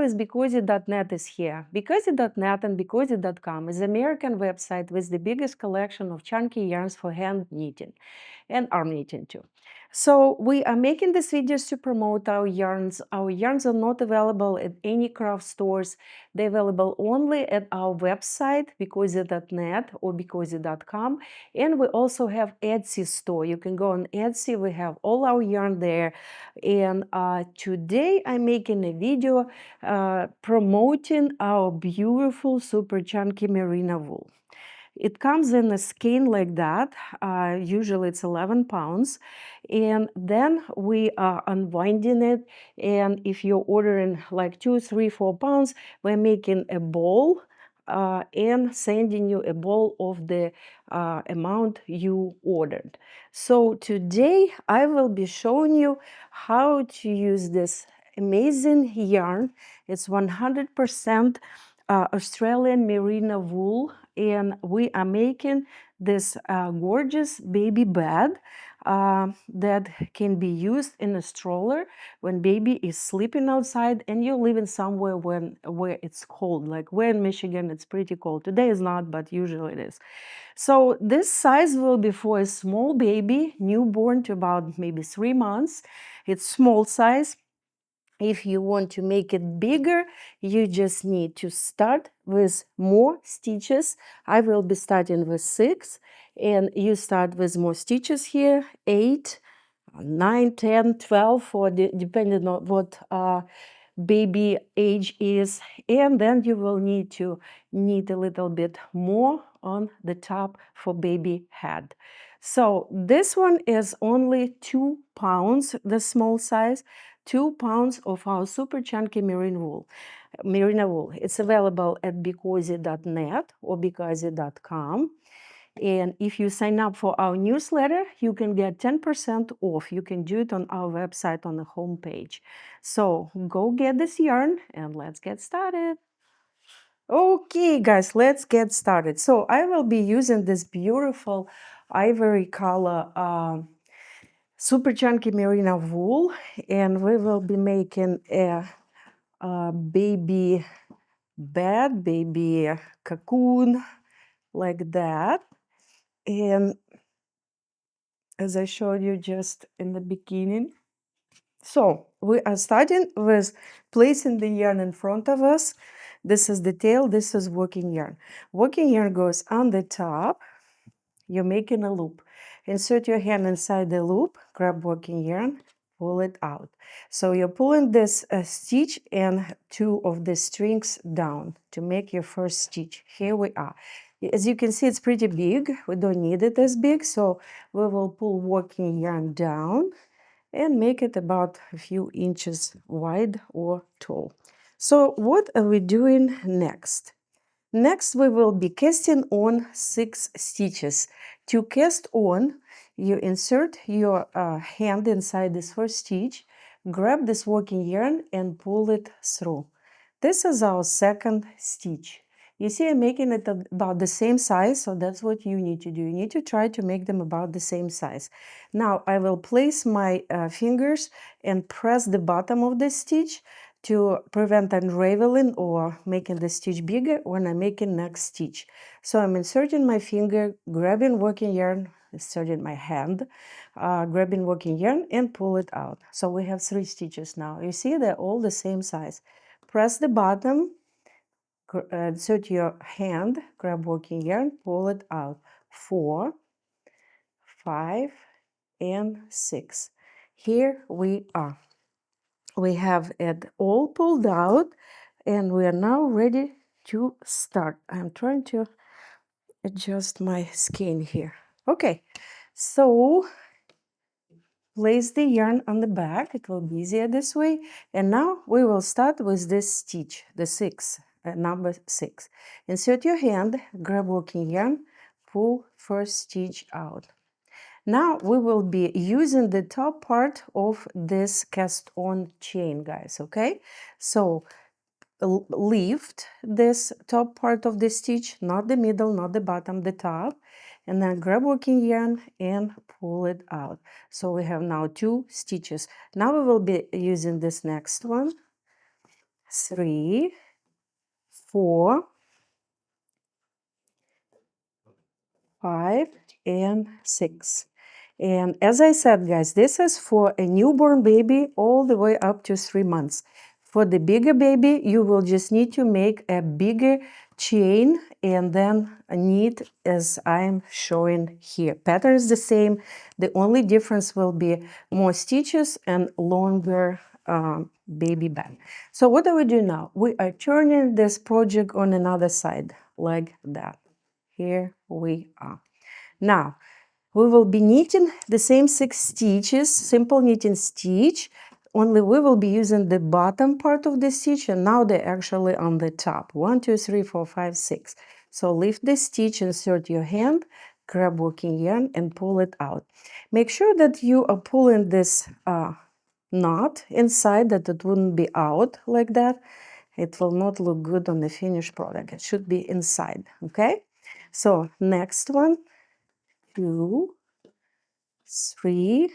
with BeCozi.net is here. BeCozi.net and BeCozi.com is an American website with the biggest collection of chunky yarns for hand knitting and arm knitting too. So we are making this video to promote our yarns. Our yarns are not available at any craft stores. They're available only at our website, BeCozi.net or BeCozi.com. And we also have Etsy store. You can go on Etsy. We have all our yarn there. And today I'm making a video promoting our beautiful super chunky merino wool. It comes in a skein like that. Usually it's 11 pounds. And then we are unwinding it. And if you're ordering like 2, 3, 4 pounds, we're making a ball and sending you a ball of the amount you ordered. So today I will be showing you how to use this amazing yarn. It's 100% Australian merino wool, and we are making this gorgeous baby bed that can be used in a stroller when baby is sleeping outside and you're living somewhere where it's cold. Like we're in Michigan, it's pretty cold. Today is not, but usually it is. So this size will be for a small baby, newborn to about maybe 3 months. It's small size. If you want to make it bigger, you just need to start with more stitches. I will be starting with 6, and you start with more stitches here, 8, 9, 10, 12, or depending on what baby age is. And then you will need to knit a little bit more on the top for baby head. So this one is only 2 pounds, the small size. 2 pounds of our super chunky merino wool. It's available at BeCozi.net or BeCozi.com. And if you sign up for our newsletter, you can get 10% off. You can do it on our website on the homepage. So go get this yarn and let's get started. Okay, guys, let's get started. So I will be using this beautiful ivory color super chunky merino wool, and we will be making a baby bed, baby cocoon, like that. And as I showed you just in the beginning. So we are starting with placing the yarn in front of us. This is the tail, this is working yarn. Working yarn goes on the top. You're making a loop. Insert your hand inside the loop, grab working yarn, pull it out. So you're pulling this stitch and 2 of the strings down to make your first stitch. Here we are. As you can see, it's pretty big. We don't need it as big, so we will pull working yarn down and make it about a few inches wide or tall. So what are we doing next? Next, we will be casting on 6 stitches. To cast on, you insert your hand inside this first stitch, grab this working yarn and pull it through. This is our second stitch. You see, I'm making it about the same size, so that's what you need to do. You need to try to make them about the same size. Now, I will place my fingers and press the bottom of the stitch to prevent unraveling or making the stitch bigger when I'm making next stitch. So I'm inserting my finger, grabbing working yarn, inserting my hand, grabbing working yarn and pull it out. So we have 3 stitches now. You see, they're all the same size. Press the bottom, insert your hand, grab working yarn, pull it out. 4, 5, and 6. Here we are. We have it all pulled out and we are now ready to start. I'm trying to adjust my skein here. Okay, so place the yarn on the back. It will be easier this way. And now we will start with this stitch, the 6, number 6. Insert your hand, grab working yarn, pull first stitch out. Now we will be using the top part of this cast on chain, guys, okay? So lift this top part of the stitch, not the middle, not the bottom, the top, and then grab working yarn and pull it out. So we have now 2 stitches. Now we will be using this next one. 3, 4, 5, and 6. And as I said, guys, this is for a newborn baby all the way up to 3 months. For the bigger baby, you will just need to make a bigger chain and then knit as I'm showing here. Pattern is the same. The only difference will be more stitches and longer baby band. So what do we do now? We are turning this project on another side like that. Here we are. Now, we will be knitting the same 6 stitches, simple knitting stitch, only we will be using the bottom part of the stitch, and now they're actually on the top. 1, 2, 3, 4, 5, 6. So lift the stitch, insert your hand, grab working yarn, and pull it out. Make sure that you are pulling this knot inside, that it wouldn't be out like that. It will not look good on the finished product. It should be inside, okay? So next one, 2, 3,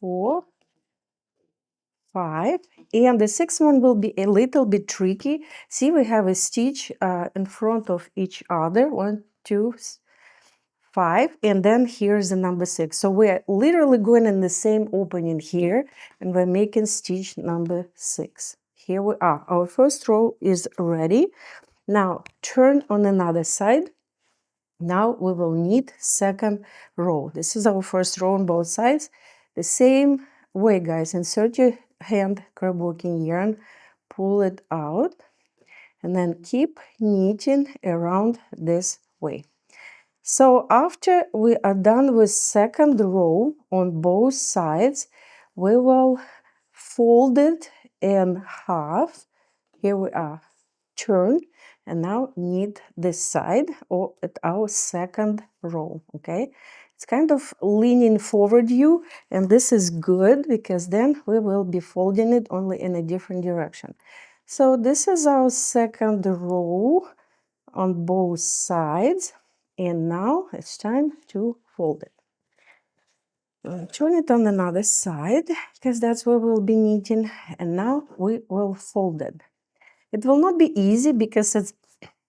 4, 5, and the 6th one will be a little bit tricky. See, we have a stitch in front of each other, 1, 2, 5, and then here's the number 6. So we're literally going in the same opening here, and we're making stitch number 6. Here we are. Our first row is ready. Now turn on another side. Now we will knit second row. This is our first row on both sides. The same way, guys. Insert your hand, grab working yarn, pull it out, and then keep knitting around this way. So after we are done with second row on both sides, we will fold it in half. Here we are. Turn, and now knit this side or at our second row, okay? It's kind of leaning forward you, and this is good because then we will be folding it only in a different direction. So this is our second row on both sides, and now it's time to fold it. Turn it on another side because that's where we'll be knitting, and now we will fold it. It will not be easy because it's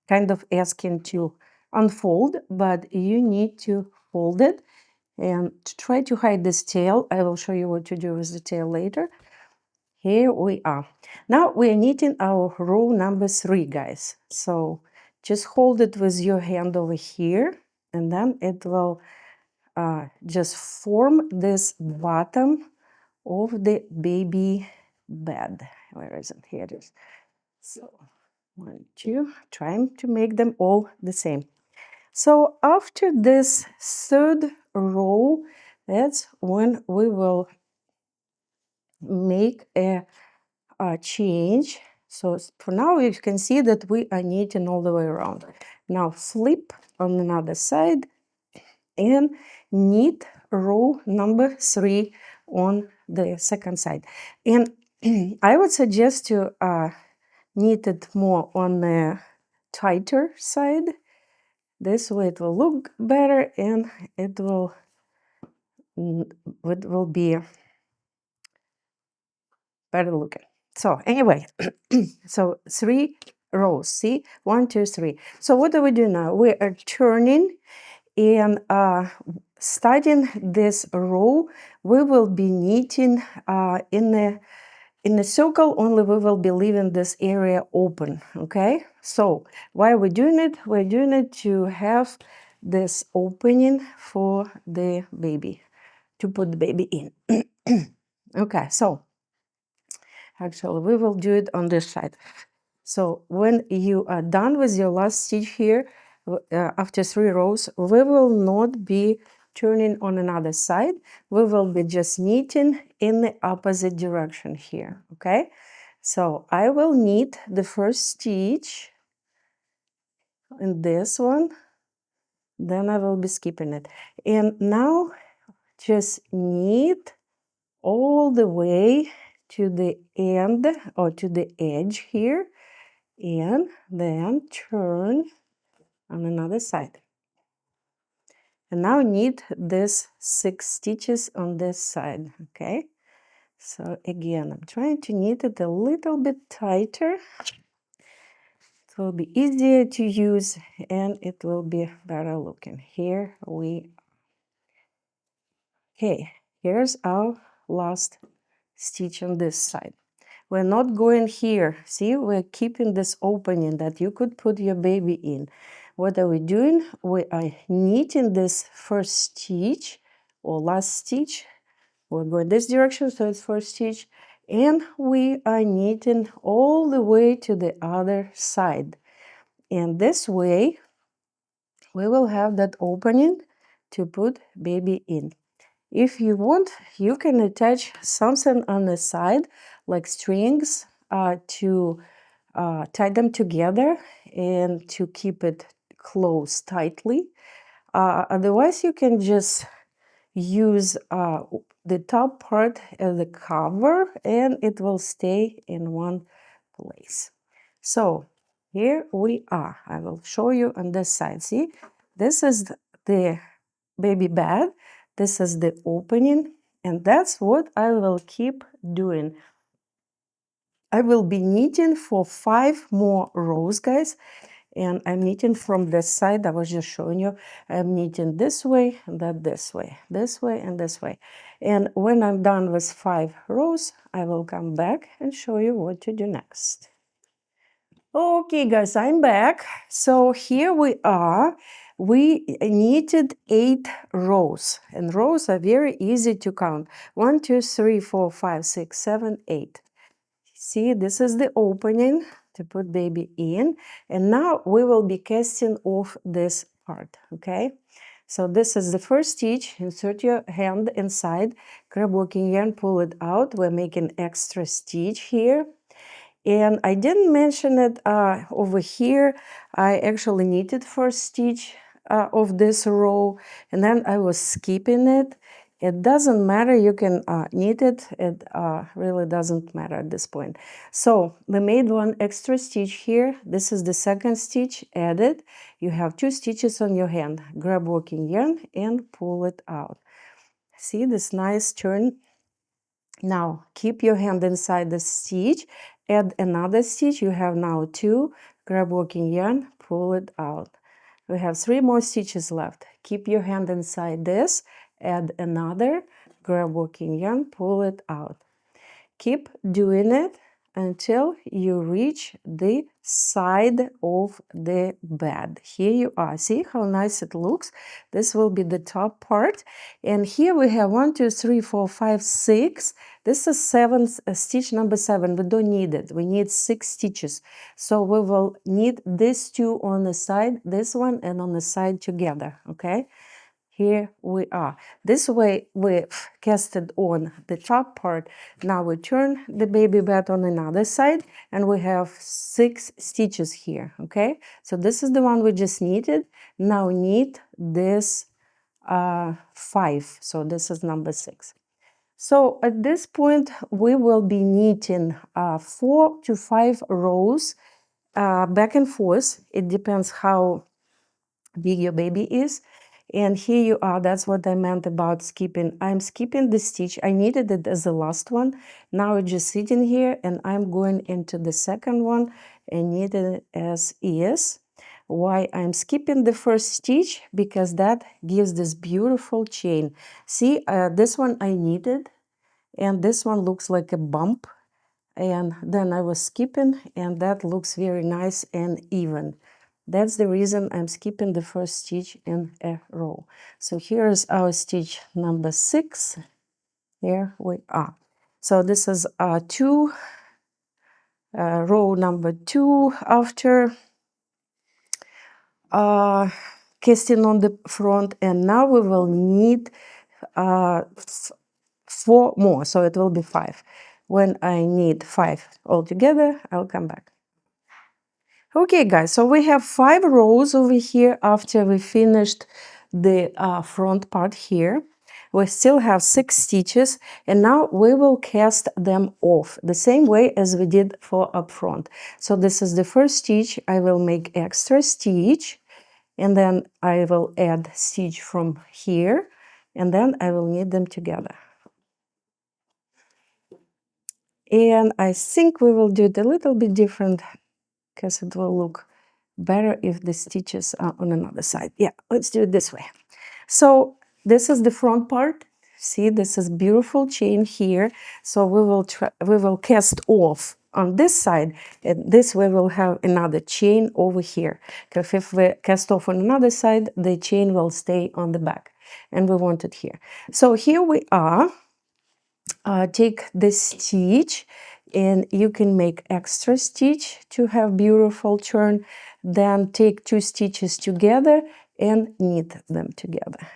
kind of asking to unfold, but you need to fold it and to try to hide this tail. I will show you what to do with the tail later. Here we are. Now we are knitting our row number 3, guys. So just hold it with your hand over here, and then it will just form this bottom of the baby bed. Where is it? Here it is. So 1, 2, trying to make them all the same. So after this third row, that's when we will make a change. So for now, you can see that we are knitting all the way around. Now flip on another side and knit row number 3 on the second side. And I would suggest to knit it more on the tighter side. This way it will look better, and it will be better looking. So anyway, so 3 rows, see, 1, 2, 3. So what do we do now? We are turning, and starting this row, we will be knitting in a circle, only we will be leaving this area open, okay? So why are we doing it? We're doing it to have this opening for the baby, to put the baby in. Okay, so actually we will do it on this side. So when you are done with your last stitch here, after 3 rows, we will not be turning on another side. We will be just knitting in the opposite direction here, okay? So I will knit the first stitch in this one, then I will be skipping it. And now just knit all the way to the end or to the edge here, and then turn on another side. And now knit this 6 stitches on this side, okay? So again, I'm trying to knit it a little bit tighter. It will be easier to use and it will be better looking. Here we, okay, here's our last stitch on this side. We're not going here. See, we're keeping this opening that you could put your baby in. What are we doing? We are knitting this first stitch or last stitch. We're going this direction, so it's first stitch. And we are knitting all the way to the other side. And this way, we will have that opening to put baby in. If you want, you can attach something on the side, like strings, to tie them together and to keep it closed tightly. Otherwise, you can just use the top part as a cover and it will stay in one place. So here we are. I will show you on this side. See, this is the baby bed. This is the opening, and that's what I will keep doing. I will be knitting for 5 more rows, guys, and I'm knitting from this side. I was just showing you. I'm knitting this way, and that this way, and this way. And when I'm done with 5 rows, I will come back and show you what to do next. Okay, guys, I'm back. So here we are. We knitted 8 rows, and rows are very easy to count. 1, 2, 3, 4, 5, 6, 7, 8. See, this is the opening to put baby in, and now we will be casting off this part, okay? So this is the first stitch. Insert your hand inside, grab working yarn, pull it out. We're making extra stitch here. And I didn't mention it over here. I actually knitted first stitch of this row, and then I was skipping it. It doesn't matter, you can knit it, it really doesn't matter at this point. So we made one extra stitch here. This is the second stitch added. You have 2 stitches on your hand. Grab working yarn and pull it out. See this nice turn? Now keep your hand inside the stitch, add another stitch. You have now 2. Grab working yarn, pull it out. We have 3 more stitches left. Keep your hand inside this, add another, grab working yarn, pull it out. Keep doing it until you reach the side of the bed. Here you are. See how nice it looks? This will be the top part. And here we have 1, 2, 3, 4, 5, 6. This is stitch number 7. We don't need it. We need 6 stitches. So we will need these 2 on the side, this one, and on the side together. Okay? Here we are. This way we casted on the top part. Now we turn the baby bed on another side and we have 6 stitches here, okay? So this is the one we just knitted. Now knit this 5. So this is number 6. So at this point we will be knitting 4 to 5 rows back and forth. It depends how big your baby is. And here you are. That's what I meant about skipping. I'm skipping the stitch. I needed it as the last one. Now it's just sitting here and I'm going into the second one and knit it as is. Why I'm skipping the first stitch? Because that gives this beautiful chain. See, this one I knitted and this one looks like a bump. And then I was skipping and that looks very nice and even. That's the reason I'm skipping the first stitch in a row. So here's our stitch number 6. Here we are. So this is row number 2 after casting on the front, and now we will need 4 more, so it will be 5. When I need 5 altogether, I'll come back. Okay, guys, so we have 5 rows over here after we finished the front part here. We still have 6 stitches, and now we will cast them off the same way as we did for up front. So this is the first stitch. I will make extra stitch, and then I will add stitch from here, and then I will knit them together. And I think we will do it a little bit different because it will look better if the stitches are on another side. Yeah, let's do it this way. So this is the front part. See, this is beautiful chain here. So we will cast off on this side, and this way we'll have another chain over here. Because if we cast off on another side, the chain will stay on the back, and we want it here. So here we are. Take this stitch, and you can make extra stitch to have beautiful turn. Then take 2 stitches together and knit them together.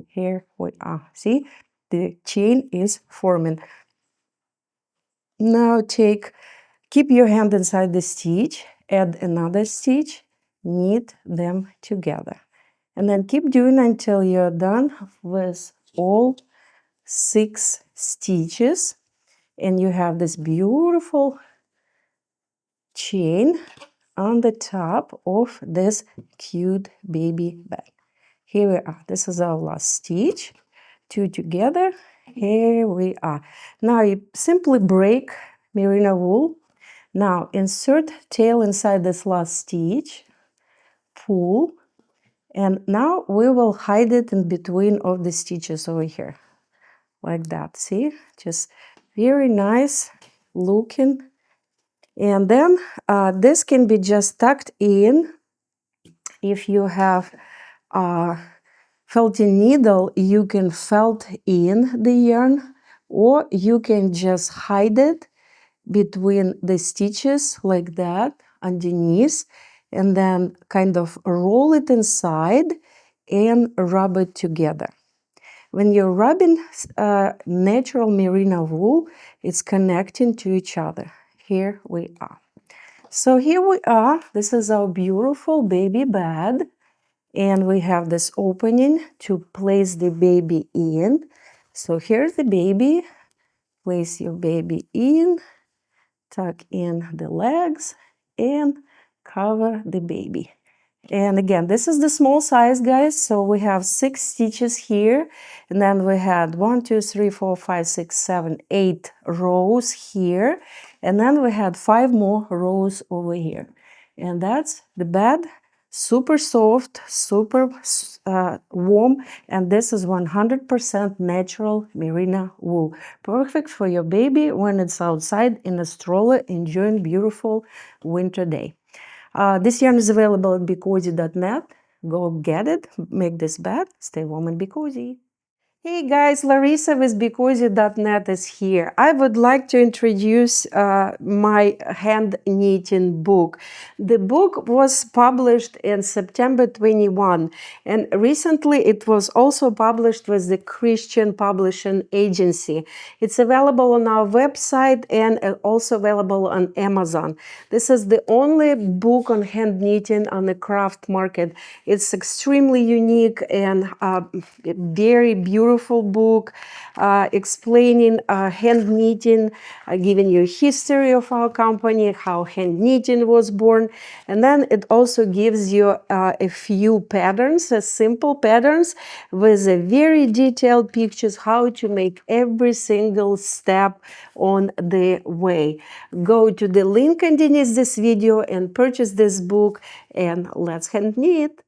Here we are. See, the chain is forming. Now keep your hand inside the stitch, add another stitch, knit them together. And then keep doing until you're done with all 6 stitches. And you have this beautiful chain on the top of this cute baby bag. Here we are. This is our last stitch. 2 together. Here we are. Now you simply break merino wool. Now insert tail inside this last stitch. Pull. And now we will hide it in between of the stitches over here. Like that. See? Just very nice looking. And then this can be just tucked in. If you have a felting needle, you can felt in the yarn, or you can just hide it between the stitches like that underneath, and then kind of roll it inside and rub it together. When you're rubbing natural merino wool, it's connecting to each other. Here we are. So here we are. This is our beautiful baby bed. And we have this opening to place the baby in. So here's the baby. Place your baby in, tuck in the legs, and cover the baby. And again, this is the small size, guys. So we have 6 stitches here. And then we had 1, 2, 3, 4, 5, 6, 7, 8 rows here. And then we had 5 more rows over here. And that's the bed. Super soft, super warm. And this is 100% natural merino wool. Perfect for your baby when it's outside in a stroller enjoying beautiful winter day. This yarn is available at BeCozi.net. Go get it, make this bed, stay warm and be cozy. Hey guys, Larissa with BeCozi.net is here. I would like to introduce my hand knitting book. The book was published in September 21, and recently it was also published with the Christian Publishing Agency. It's available on our website and also available on Amazon. This is the only book on hand knitting on the craft market. It's extremely unique and very beautiful book explaining hand knitting, giving you a history of our company, how hand knitting was born, and then it also gives you a few patterns, simple patterns with a very detailed pictures how to make every single step on the way. Go to the link underneath this video and purchase this book, and let's hand knit.